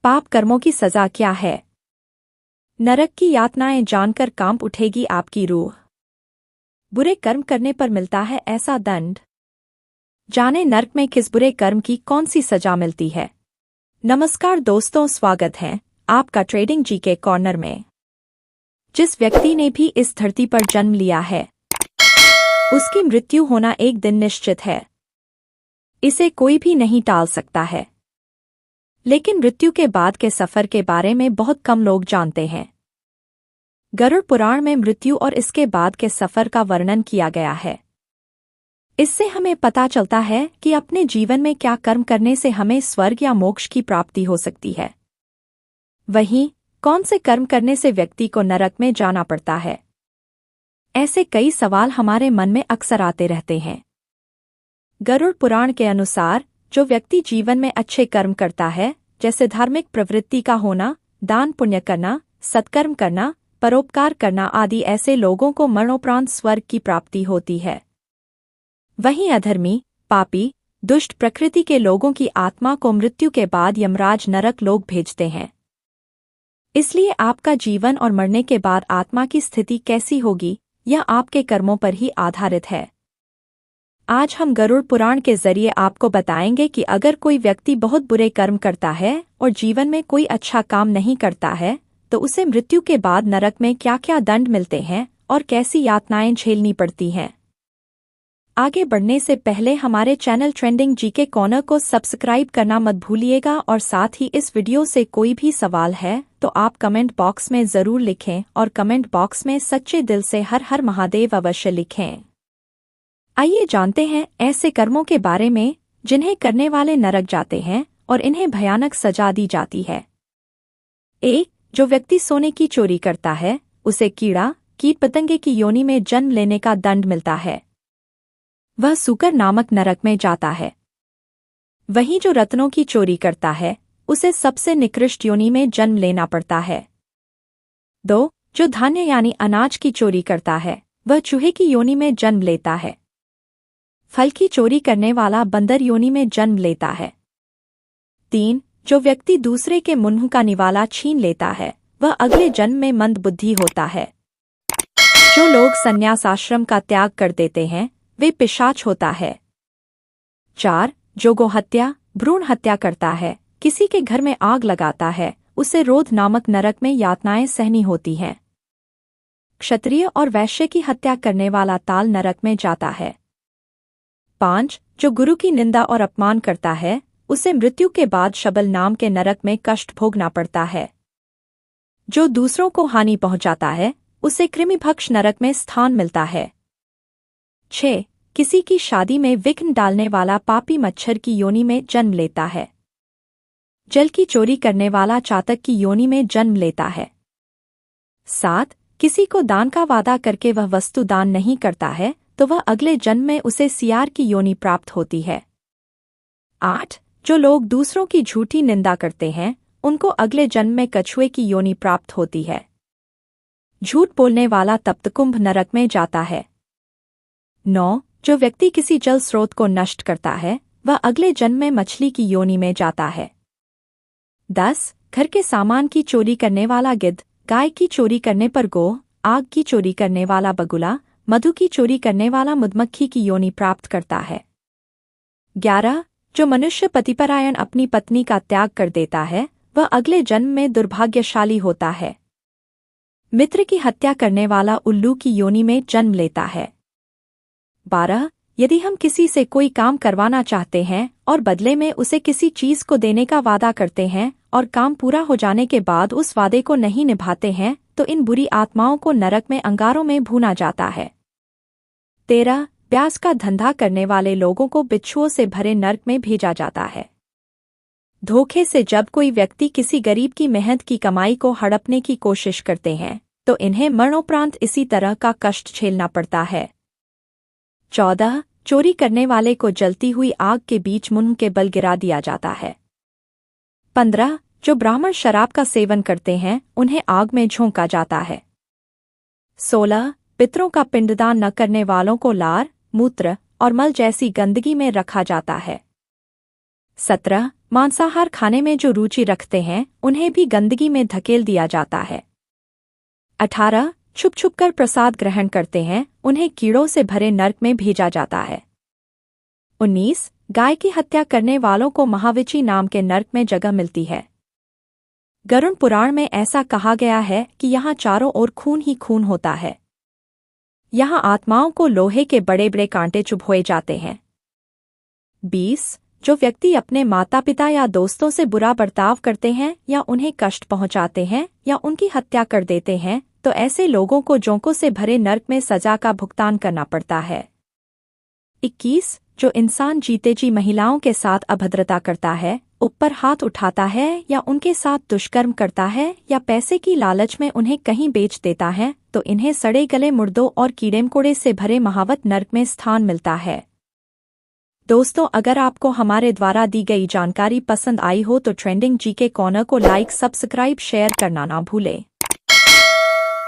पाप कर्मों की सजा क्या है? नरक की यातनाएं जानकर कांप उठेगी आपकी रूह। बुरे कर्म करने पर मिलता है ऐसा दंड। जाने नरक में किस बुरे कर्म की कौन सी सजा मिलती है। नमस्कार दोस्तों, स्वागत है आपका ट्रेडिंग जीके कॉर्नर में। जिस व्यक्ति ने भी इस धरती पर जन्म लिया है, उसकी मृत्यु होना एक दिन निश्चित है। इसे कोई भी नहीं टाल सकता है। लेकिन मृत्यु के बाद के सफर के बारे में बहुत कम लोग जानते हैं। गरुड़ पुराण में मृत्यु और इसके बाद के सफर का वर्णन किया गया है। इससे हमें पता चलता है कि अपने जीवन में क्या कर्म करने से हमें स्वर्ग या मोक्ष की प्राप्ति हो सकती है। वहीं कौन से कर्म करने से व्यक्ति को नरक में जाना पड़ता है। ऐसे कई सवाल हमारे मन में अक्सर आते रहते हैं। गरुड़ पुराण के अनुसार जो व्यक्ति जीवन में अच्छे कर्म करता है, जैसे धार्मिक प्रवृत्ति का होना, दान पुण्य करना, सत्कर्म करना, परोपकार करना आदि, ऐसे लोगों को मरणोपरांत स्वर्ग की प्राप्ति होती है। वहीं अधर्मी, पापी, दुष्ट प्रकृति के लोगों की आत्मा को मृत्यु के बाद यमराज नरक लोक भेजते हैं। इसलिए आपका जीवन और मरने के बाद आत्मा की स्थिति कैसी होगी, यह आपके कर्मों पर ही आधारित है। आज हम गरुड़ पुराण के जरिए आपको बताएंगे कि अगर कोई व्यक्ति बहुत बुरे कर्म करता है और जीवन में कोई अच्छा काम नहीं करता है, तो उसे मृत्यु के बाद नरक में क्या क्या दंड मिलते हैं और कैसी यातनाएं झेलनी पड़ती हैं। आगे बढ़ने से पहले हमारे चैनल ट्रेंडिंग जीके कॉर्नर को सब्सक्राइब करना मत भूलिएगा और साथ ही इस वीडियो से कोई भी सवाल है तो आप कमेंट बॉक्स में जरूर लिखें और कमेंट बॉक्स में सच्चे दिल से हर हर महादेव अवश्य लिखें। आइए जानते हैं ऐसे कर्मों के बारे में जिन्हें करने वाले नरक जाते हैं और इन्हें भयानक सजा दी जाती है। 1. जो व्यक्ति सोने की चोरी करता है, उसे कीड़ा कीट पतंगे की योनि में जन्म लेने का दंड मिलता है। वह सूकर नामक नरक में जाता है। वहीं जो रत्नों की चोरी करता है, उसे सबसे निकृष्ट योनि में जन्म लेना पड़ता है। 2. जो धान्य यानी अनाज की चोरी करता है, वह चूहे की योनि में जन्म लेता है। फल की चोरी करने वाला बंदर योनि में जन्म लेता है। 3. जो व्यक्ति दूसरे के मुंह का निवाला छीन लेता है, वह अगले जन्म में मंदबुद्धि होता है। जो लोग संन्यास आश्रम का त्याग कर देते हैं, वे पिशाच होता है। 4. जो गोहत्या भ्रूण हत्या करता है, किसी के घर में आग लगाता है, उसे रोध नामक नरक में यातनाएं सहनी होती हैं। क्षत्रिय और वैश्य की हत्या करने वाला ताल नरक में जाता है। 5. जो गुरु की निंदा और अपमान करता है, उसे मृत्यु के बाद शबल नाम के नरक में कष्ट भोगना पड़ता है। जो दूसरों को हानि पहुंचाता है, उसे कृमिभक्ष नरक में स्थान मिलता है। 6. किसी की शादी में विघ्न डालने वाला पापी मच्छर की योनि में जन्म लेता है। जल की चोरी करने वाला चातक की योनि में जन्म लेता है। 7. किसी को दान का वादा करके वह वस्तु दान नहीं करता है, तो वह अगले जन्म में उसे सियार की योनि प्राप्त होती है। 8. जो लोग दूसरों की झूठी निंदा करते हैं, उनको अगले जन्म में कछुए की योनि प्राप्त होती है। झूठ बोलने वाला तप्तकुंभ नरक में जाता है। 9. जो व्यक्ति किसी जल स्रोत को नष्ट करता है, वह अगले जन्म में मछली की योनि में जाता है। 10. घर के सामान की चोरी करने वाला गिद्ध, गाय की चोरी करने पर गोह, आग की चोरी करने वाला बगुला, मधु की चोरी करने वाला मधुमक्खी की योनि प्राप्त करता है। 11. जो मनुष्य पतिपरायण अपनी पत्नी का त्याग कर देता है, वह अगले जन्म में दुर्भाग्यशाली होता है। मित्र की हत्या करने वाला उल्लू की योनि में जन्म लेता है। 12. यदि हम किसी से कोई काम करवाना चाहते हैं और बदले में उसे किसी चीज को देने का वादा करते हैं और काम पूरा हो जाने के बाद उस वादे को नहीं निभाते हैं, तो इन बुरी आत्माओं को नरक में अंगारों में भूना जाता है। 13. प्यास का धंधा करने वाले लोगों को बिच्छुओं से भरे नरक में भेजा जाता है। धोखे से जब कोई व्यक्ति किसी गरीब की मेहनत की कमाई को हड़पने की कोशिश करते हैं, तो इन्हें मरणोपरांत इसी तरह का कष्ट झेलना पड़ता है। 14. चोरी करने वाले को जलती हुई आग के बीच मुंह के बल गिरा दिया जाता है। 15. जो ब्राह्मण शराब का सेवन करते हैं, उन्हें आग में झोंका जाता है। 16. पितरों का पिंडदान न करने वालों को लार, मूत्र और मल जैसी गंदगी में रखा जाता है। 17. मांसाहार खाने में जो रुचि रखते हैं उन्हें भी गंदगी में धकेल दिया जाता है। 18 छुप छुप कर प्रसाद ग्रहण करते हैं उन्हें कीड़ों से भरे नर्क में भेजा जाता है। 19 गाय की हत्या करने वालों को महाविची नाम के नर्क में जगह मिलती है। गरुड़ पुराण में ऐसा कहा गया है कि यहाँ चारों ओर खून ही खून होता है। यहाँ आत्माओं को लोहे के बड़े बड़े कांटे चुभोए जाते हैं। 20 जो व्यक्ति अपने माता पिता या दोस्तों से बुरा बर्ताव करते हैं या उन्हें कष्ट पहुंचाते हैं या उनकी हत्या कर देते हैं तो ऐसे लोगों को जोंकों से भरे नर्क में सजा का भुगतान करना पड़ता है। 21 जो इंसान जीते जी महिलाओं के साथ अभद्रता करता है, ऊपर हाथ उठाता है या उनके साथ दुष्कर्म करता है या पैसे की लालच में उन्हें कहीं बेच देता है तो इन्हें सड़े गले मुर्दों और कीड़े-मकोड़े से भरे महावत नर्क में स्थान मिलता है। दोस्तों, अगर आपको हमारे द्वारा दी गई जानकारी पसंद आई हो तो ट्रेंडिंग जीके कॉर्नर को लाइक, सब्सक्राइब, शेयर करना ना भूलें।